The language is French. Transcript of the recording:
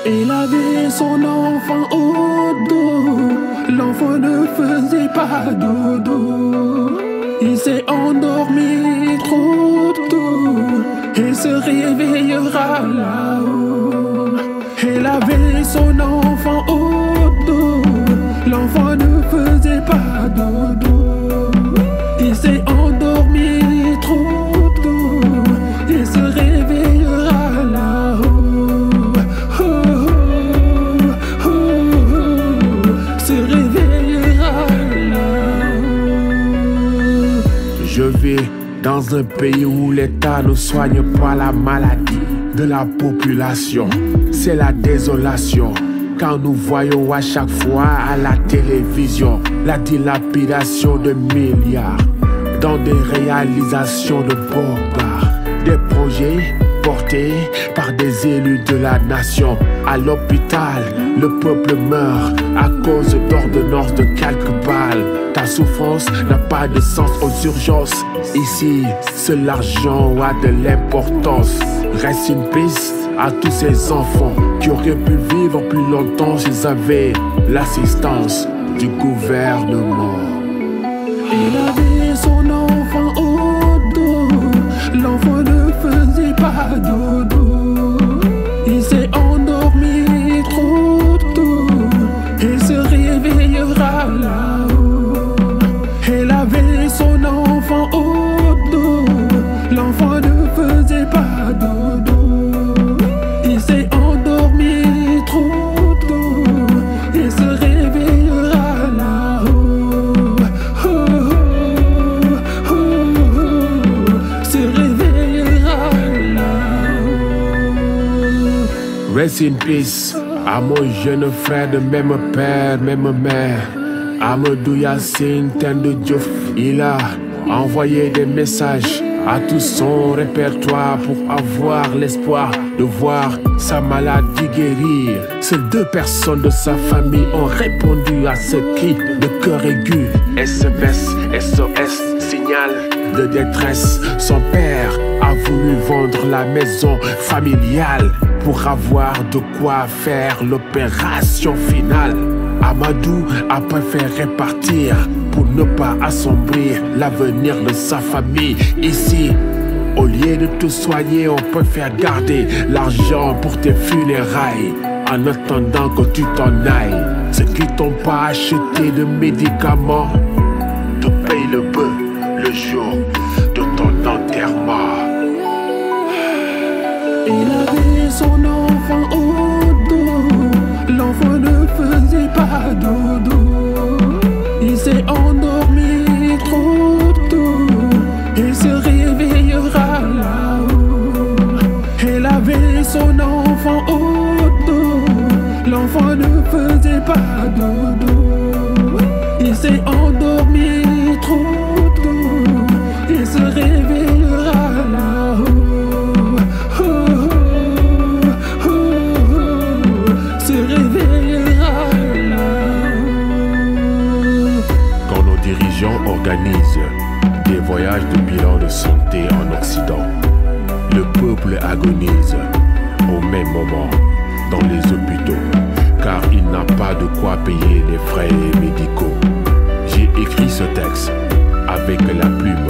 Il avait son enfant au dos. L'enfant ne faisait pas dodo. Il s'est endormi trop tôt et se réveillera là-haut. Il avait son enfant au dos. L'enfant ne faisait pas dodo. Il s'est endormi trop tôt et se réveillera là-haut. Je vis dans un pays où l'État ne soigne pas la maladie de la population. C'est la désolation quand nous voyons à chaque fois à la télévision la dilapidation de milliards dans des réalisations de bobards, des projets portés par des élus de la nation. À l'hôpital, le peuple meurt à cause d'ordonnances de quelques balles. Ta souffrance n'a pas de sens aux urgences. Ici, seul l'argent a de l'importance. Reste une piste à tous ces enfants qui auraient pu vivre plus longtemps s'ils avaient l'assistance du gouvernement. Il avait son enfant au dos. L'enfant ne faisait pas dodo. Il s'est endormi trop tôt et se réveillera là-haut. Il avait son enfant au dos. L'enfant ne faisait pas dodo. Il s'est endormi trop tôt et se réveillera là-haut. Se réveillera là-haut. Rest in peace à mon jeune frère de même père, même mère, Amadou Yassine Tendo Diouf. Il a envoyé des messages à tout son répertoire pour avoir l'espoir de voir sa maladie guérir. Seules 2 personnes de sa famille ont répondu à ce cri de cœur aigu. SMS, SOS, signal de détresse. Son père a voulu vendre la maison familiale pour avoir de quoi faire l'opération finale. Amadou a préféré partir pour ne pas assombrir l'avenir de sa famille. Ici, au lieu de te soigner, on préfère garder l'argent pour tes funérailles en attendant que tu t'en ailles. Ceux qui t'ont pas acheté de médicaments te payent le peu le jour de ton enterrement. Il avait son enfant au dos. L'enfant ne faisait pas dodo. Il s'est endormi trop tôt et se réveillera là-haut. Il avait son enfant au dos. L'enfant ne faisait pas dodo. Il s'est endormi trop tôt et se réveillera là-haut. Se réveillera là-haut. Quand nos dirigeants organisent des voyages de bilan de santé en Occident, le peuple agonise au même moment dans les hôpitaux, car il n'a pas de quoi payer les frais médicaux. J'ai écrit ce texte avec la plume